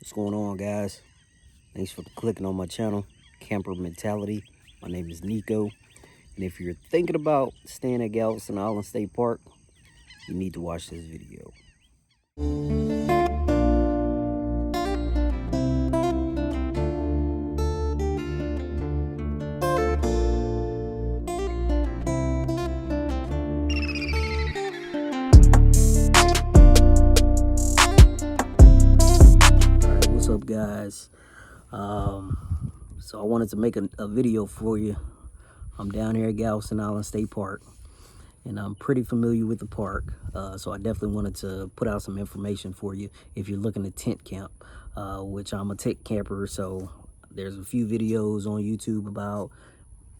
What's going on, guys? Thanks for clicking on my channel, Camper Mentality. My name is Nico, and if you're thinking about staying at Galveston Island State Park, you need to watch this video. Alright, what's up, guys? So I wanted to make a video for you. I'm down here at Galveston Island State Park, and I'm pretty familiar with the park, so I definitely wanted to put out some information for you if you're looking to tent camp, which I'm a tent camper, so there's a few videos on YouTube about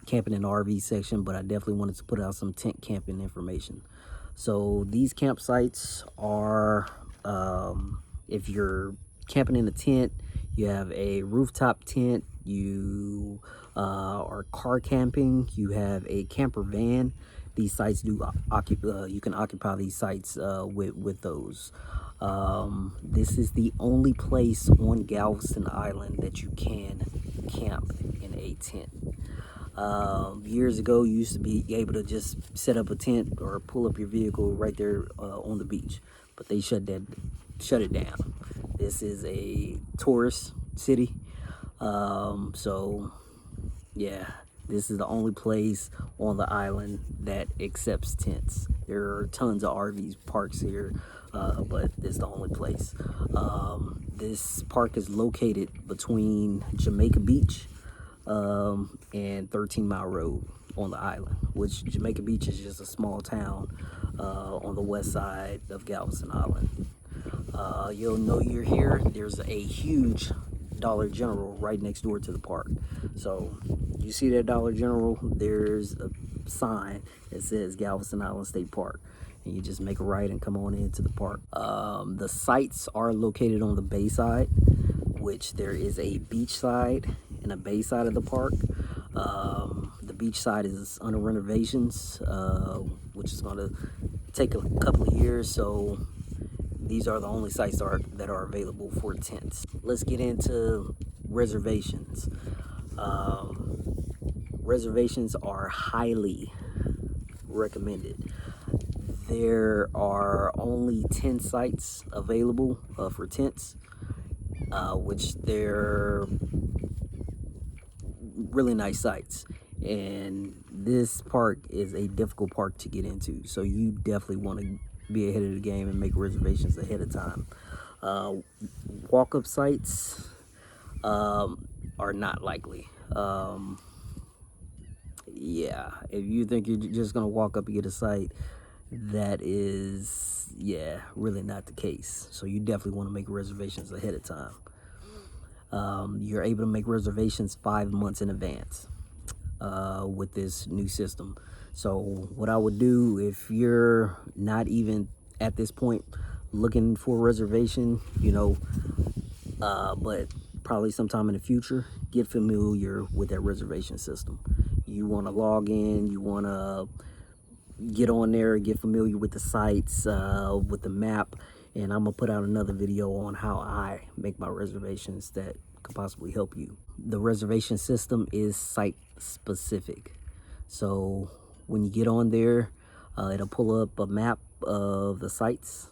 camping in the RV section, but I definitely wanted to put out some tent camping information. So these campsites are, if you're camping in a tent, you have a rooftop tent, you are car camping, you have a camper van. These sites do you can occupy these sites with those. This is the only place on Galveston Island that you can camp in a tent. Years ago, you used to be able to just set up a tent or pull up your vehicle right there on the beach, but they shut it down. This is a tourist city, so yeah, this is the only place on the island that accepts tents. There are tons of RV parks here, but this is the only place. This park is located between Jamaica Beach and 13 Mile Road on the island, which Jamaica Beach is just a small town on the west side of Galveston Island. You'll know you're here. There's a huge Dollar General right next door to the park. So you see that Dollar General, there's a sign that says Galveston Island State Park, and you just make a right and come on into the park. The sites are located on the bay side, which there is a beach side and a bay side of the park. The beach side is under renovations, which is going to take a couple of years, so these are the only sites that are available for tents. Let's get into reservations. Reservations are highly recommended. There are only 10 sites available for tents, which they're really nice sites. And this park is a difficult park to get into, so you definitely want to be ahead of the game and make reservations ahead of time. Walk-up sites are not likely. Yeah, if you think you're just gonna walk up and get a site, that is, yeah, really not the case. So you definitely want to make reservations ahead of time. You're able to make reservations 5 months in advance with this new system. So what I would do, if you're not even at this point looking for a reservation, but probably sometime in the future, get familiar with that reservation system. You want to log in, you want to get on there, get familiar with the sites, with the map, and I'm gonna put out another video on how I make my reservations that could possibly help you. The reservation system is site specific, so when you get on there, it'll pull up a map of the sites.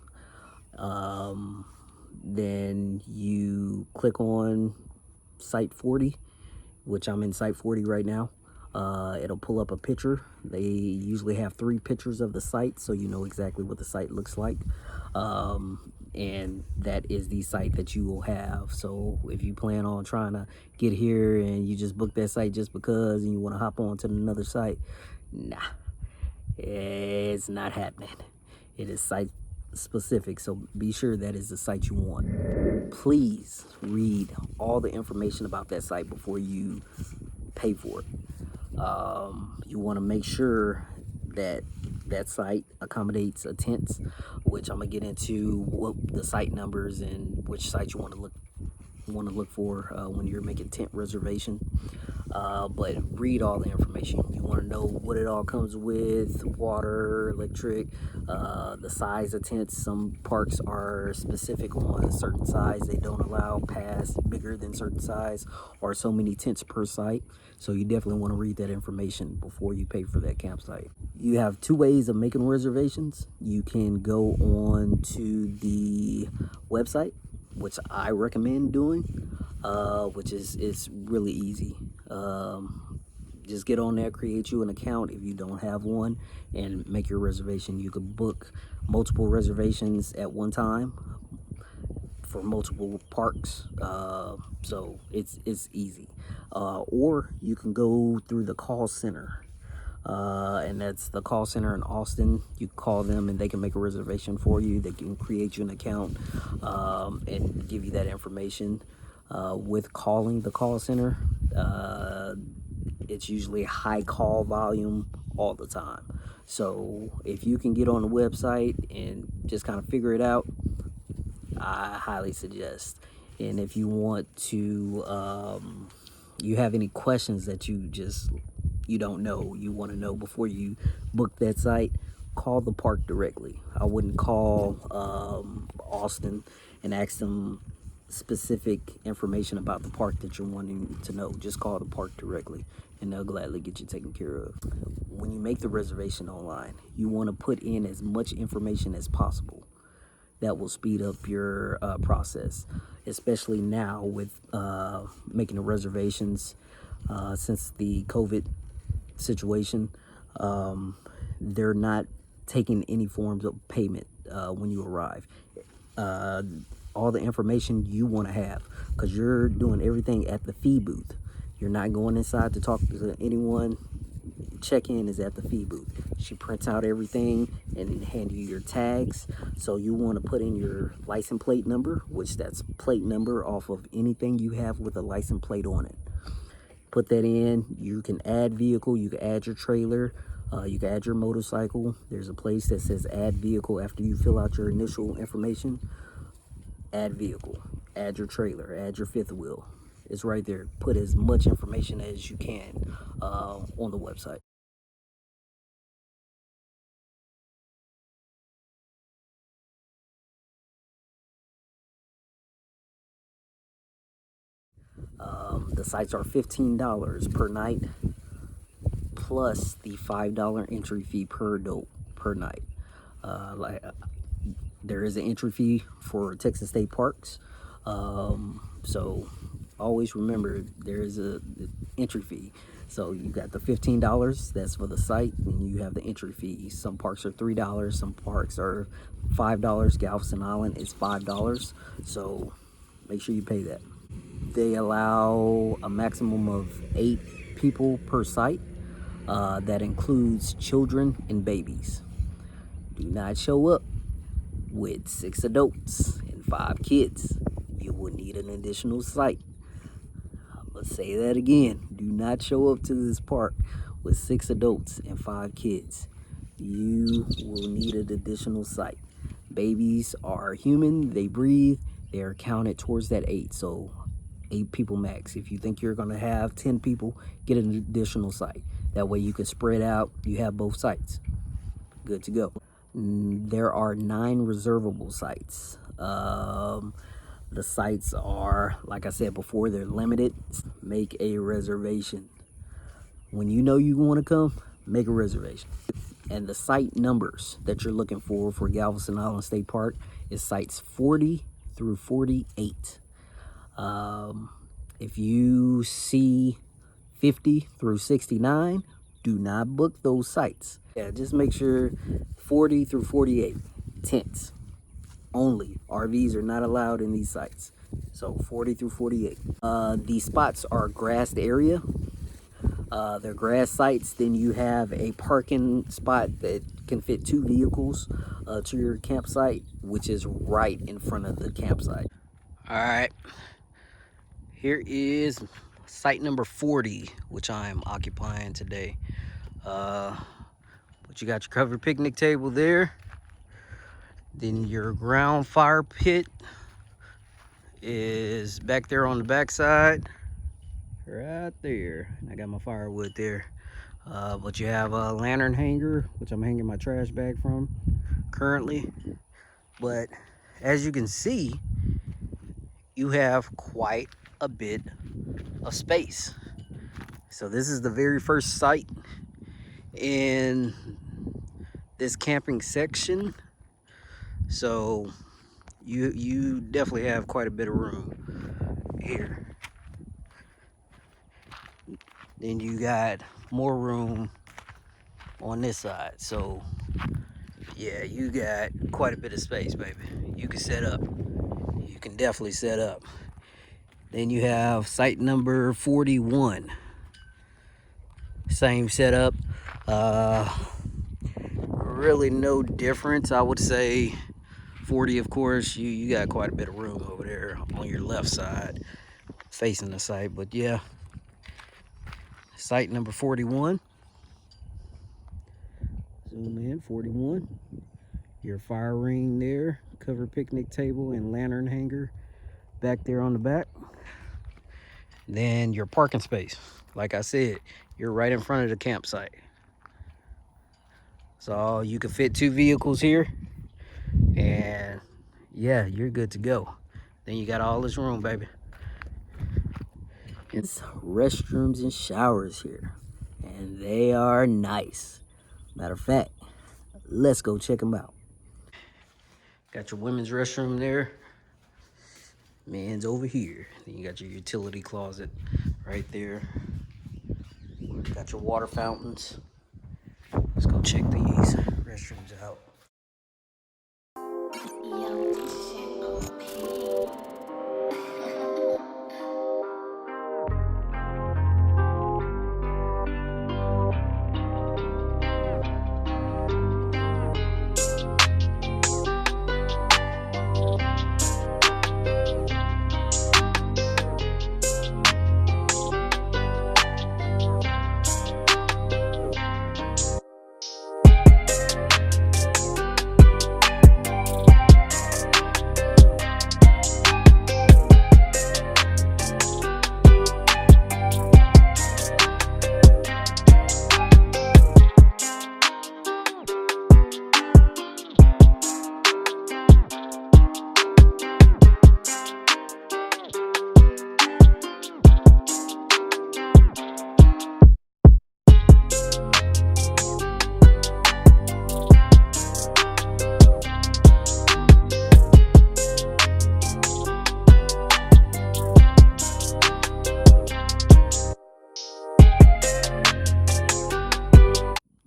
Then you click on site 40, which I'm in site 40 right now. It'll pull up a picture. They usually have 3 pictures of the site, so you know exactly what the site looks like. And that is the site that you will have. So if you plan on trying to get here and you just book that site just because and you want to hop on to another site, nah, it's not happening. It is site specific, so be sure that is the site you want. Please read all the information about that site before you pay for it. You want to make sure that that site accommodates a tent, which I'm gonna get into what the site numbers and which site you want to look for when you're making tent reservation. but read all the information. You want to know what it all comes with: water, electric, the size of tents. Some parks are specific on a certain size. They don't allow past bigger than certain size or so many tents per site. So you definitely want to read that information before you pay for that campsite. You have two ways of making reservations. You can go on to the website, which I recommend doing, which is it's really easy. Just get on there, create you an account if you don't have one, and make your reservation. You could book multiple reservations at one time for multiple parks, so it's easy. Or you can go through the call center, and that's the call center in Austin. You call them and they can make a reservation for you. They can create you an account, and give you that information. With calling the call center, it's usually high call volume all the time. So if you can get on the website and just kind of figure it out, I highly suggest. And if you want to, you have any questions that you don't know, you want to know before you book that site, call the park directly. I wouldn't call Austin and ask them specific information about the park that you're wanting to know. Just call the park directly and they'll gladly get you taken care of. When you make the reservation online, you want to put in as much information as possible. That will speed up your process, especially now with making the reservations since the COVID situation. They're not taking any forms of payment when you arrive. All the information you want to have, because you're doing everything at the fee booth. You're not going inside to talk to anyone. Check-in is at the fee booth. She prints out everything and hand you your tags. So you want to put in your license plate number, which that's plate number off of anything you have with a license plate on it. Put that in. You can add vehicle, you can add your trailer, you can add your motorcycle. There's a place that says add vehicle after you fill out your initial information. Add vehicle, add your trailer, add your fifth wheel. It's right there. Put as much information as you can on the website. The sites are $15 per night, plus the $5 entry fee per adult per night. There is an entry fee for Texas State Parks, so always remember there is a entry fee. So you got the $15, that's for the site, and you have the entry fee. Some parks are $3, some parks are $5. Galveston Island is $5, so make sure you pay that. They allow a maximum of 8 people per site. That includes children and babies. Do not show up with 6 adults and 5 kids. You will need an additional site. I'm gonna say that again. Do not show up to this park with 6 adults and 5 kids. You will need an additional site. Babies are human, they breathe, they are counted towards that 8. So 8 people max. If you think you're gonna have 10 people, get an additional site. That way you can spread out, you have both sites. Good to go. There are 9 reservable sites. The sites are, like I said before, they're limited. Make a reservation. When you know you want to come, make a reservation. And the site numbers that you're looking for Galveston Island State Park is sites 40 through 48. If you see 50 through 69, do not book those sites. Yeah, just make sure 40 through 48 tents only. RVs are not allowed in these sites. So 40 through 48. These spots are grassed area. They're grass sites. Then you have a parking spot that can fit 2 vehicles to your campsite, which is right in front of the campsite. All right. Here is site number 40, which I am occupying today. But you got your covered picnic table there. Then your ground fire pit is back there on the back side. right there. I got my firewood there. But you have a lantern hanger, which I'm hanging my trash bag from currently. But as you can see, you have quite a bit of space. So this is the very first site in this camping section. So you definitely have quite a bit of room here. Then you got more room on this side. So yeah, you got quite a bit of space, baby. You can set up. You can definitely set up. Then you have site number 41. Same setup. Really no difference. I would say 40, of course, you got quite a bit of room over there on your left side facing the site. But yeah, site number 41. Zoom in, 41. Your fire ring there, covered picnic table and lantern hanger back there on the back. Then your parking space. Like I said, you're right in front of the campsite. So you can fit 2 vehicles here, and yeah, you're good to go. Then you got all this room, baby. It's restrooms and showers here, and they are nice. Matter of fact, let's go check them out. Got your women's restroom there. Men's over here. Then you got your utility closet right there. Got your water fountains. Let's go check these restrooms out.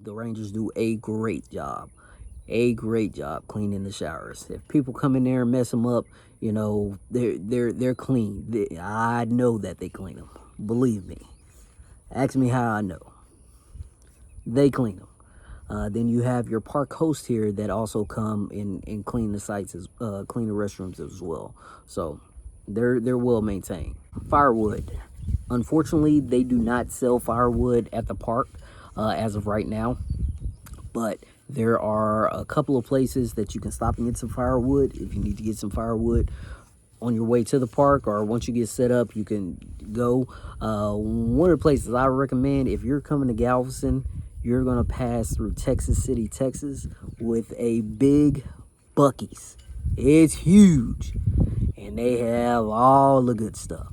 The Rangers do a great job cleaning the showers. If people come in there and mess them up, you know, they're clean. I know that they clean them. Believe me. Ask me how I know. They clean them. Then you have your park host here that also come and clean the sites, clean the restrooms as well. So they're well maintained. Firewood. Unfortunately, they do not sell firewood at the park as of right now, but there are a couple of places that you can stop and get some firewood if you need to get some firewood on your way to the park, or once you get set up, you can go. One of the places I recommend, if you're coming to Galveston, you're gonna pass through Texas City, Texas, with a big Buc-ee's. It's huge, and they have all the good stuff.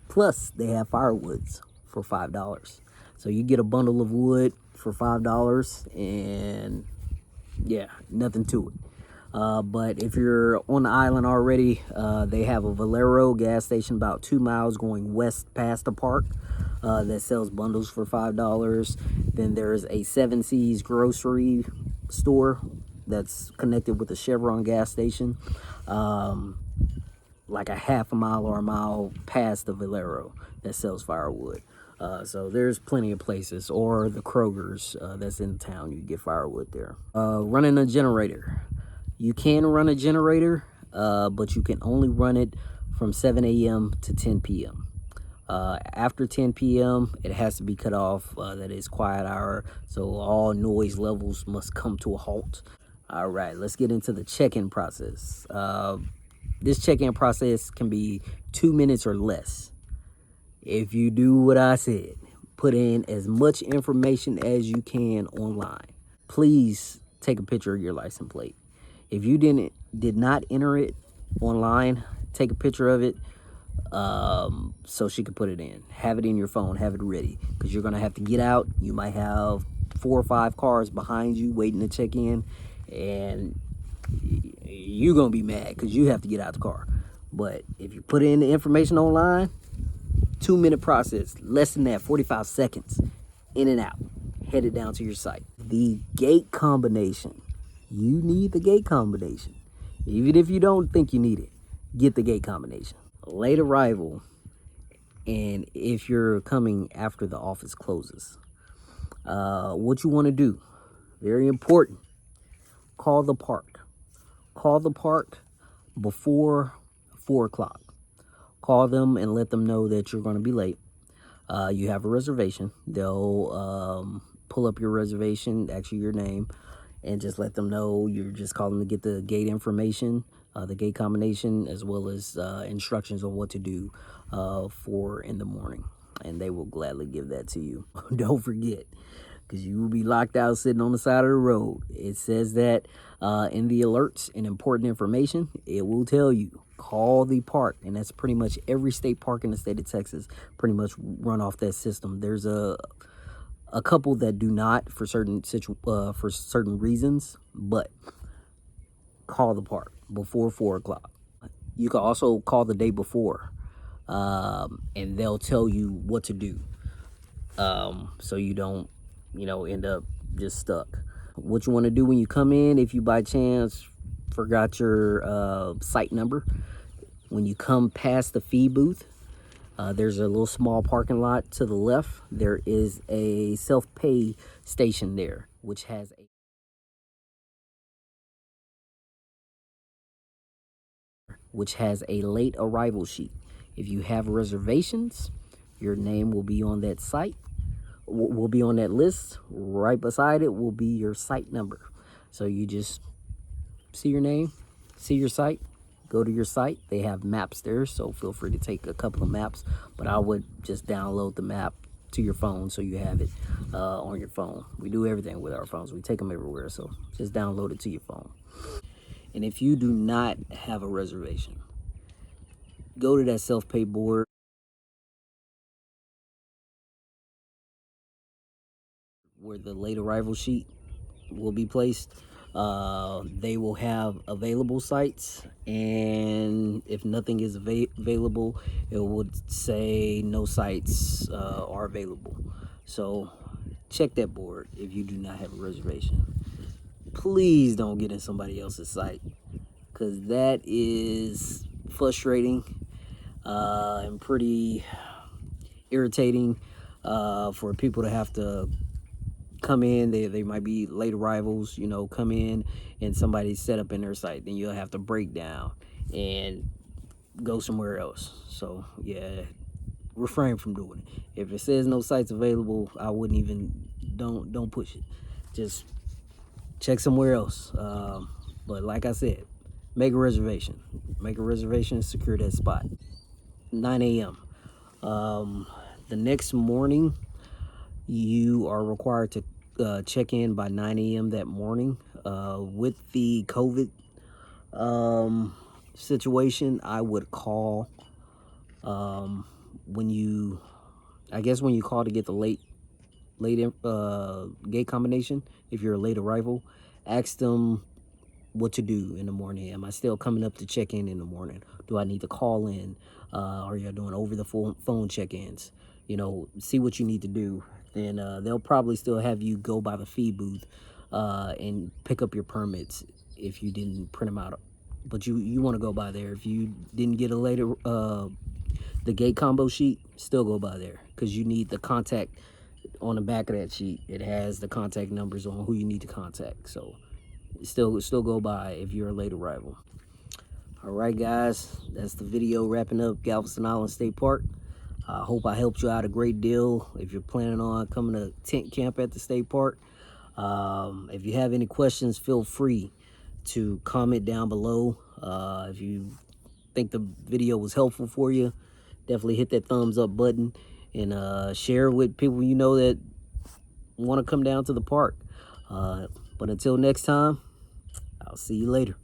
Plus, they have firewoods for $5. So you get a bundle of wood for $5, and yeah, nothing to it. But if you're on the island already, they have a Valero gas station about 2 miles going west past the park that sells bundles for $5. Then there's a Seven Seas grocery store that's connected with the Chevron gas station, like a half a mile or a mile past the Valero that sells firewood. So there's plenty of places, or the Kroger's that's in town. You get firewood there. Running a generator. You can run a generator, but you can only run it from 7 a.m. to 10 p.m. After 10 p.m., it has to be cut off. That is quiet hour, so all noise levels must come to a halt. All right, let's get into the check-in process. This check-in process can be 2 minutes or less. If you do what I said, put in as much information as you can online. Please take a picture of your license plate. If you did not enter it online, take a picture of it so she can put it in. Have it in your phone, have it ready, because you're gonna have to get out. You might have 4 or 5 cars behind you waiting to check in, and you're gonna be mad because you have to get out the car. But if you put in the information online, 2-minute process, less than that, 45 seconds, in and out, headed down to your site. The gate combination, you need the gate combination. Even if you don't think you need it, get the gate combination. Late arrival, and if you're coming after the office closes, what you want to do, very important, call the park. Call the park before 4 o'clock. Call them and let them know that you're going to be late. You have a reservation. They'll pull up your reservation, ask you your name, and just let them know you're just calling to get the gate information, the gate combination, as well as instructions on what to do for in the morning. And they will gladly give that to you. Don't forget, because you will be locked out sitting on the side of the road. It says that in the alerts and important information, it will tell you, call the park. And that's pretty much every state park in the state of Texas pretty much run off that system. There's a couple that do not for certain reasons, but call the park before 4 o'clock. You can also call the day before, and they'll tell you what to do, so you don't, end up just stuck. What you want to do when you come in, if you by chance forgot your site number, when you come past the fee booth, there's a little small parking lot to the left. There is a self-pay station there, which has a late arrival sheet. If you have reservations, your name will be on that site, will be on that list. Right beside it will be your site number. So you just see your name, see your site, go to your site. They have maps there, so feel free to take a couple of maps, but I would just download the map to your phone so you have it on your phone. We do everything with our phones. We take them everywhere, so just download it to your phone. And if you do not have a reservation, go to that self-pay board where the late arrival sheet will be placed. They will have available sites, and if nothing is available, it would say no sites are available. So check that board if you do not have a reservation. Please don't get in somebody else's site, because that is frustrating and pretty irritating for people to have to come in. They might be late arrivals, come in and somebody's set up in their site. Then you'll have to break down and go somewhere else. So yeah, refrain from doing it. If it says no sites available, I wouldn't even, don't push it. Just check somewhere else. But like I said, make a reservation. Make a reservation, secure that spot. 9 a.m. The next morning, you are required to check in by 9 a.m. that morning. With the COVID situation, I would call when you call to get the late gate combination. If you're a late arrival, ask them what to do in the morning. Am I still coming up to check in the morning? Do I need to call in? Are you doing over the phone check-ins? See what you need to do. And they'll probably still have you go by the fee booth and pick up your permits if you didn't print them out. But you want to go by there. If you didn't get the gate combo sheet, still go by there, because you need the contact on the back of that sheet. It has the contact numbers on who you need to contact. So still go by if you're a late arrival. All right, guys, that's the video wrapping up Galveston Island State Park. I hope I helped you out a great deal if you're planning on coming to tent camp at the state park. If you have any questions, feel free to comment down below. If you think the video was helpful for you, definitely hit that thumbs up button and share with people you know that want to come down to the park. But until next time, I'll see you later.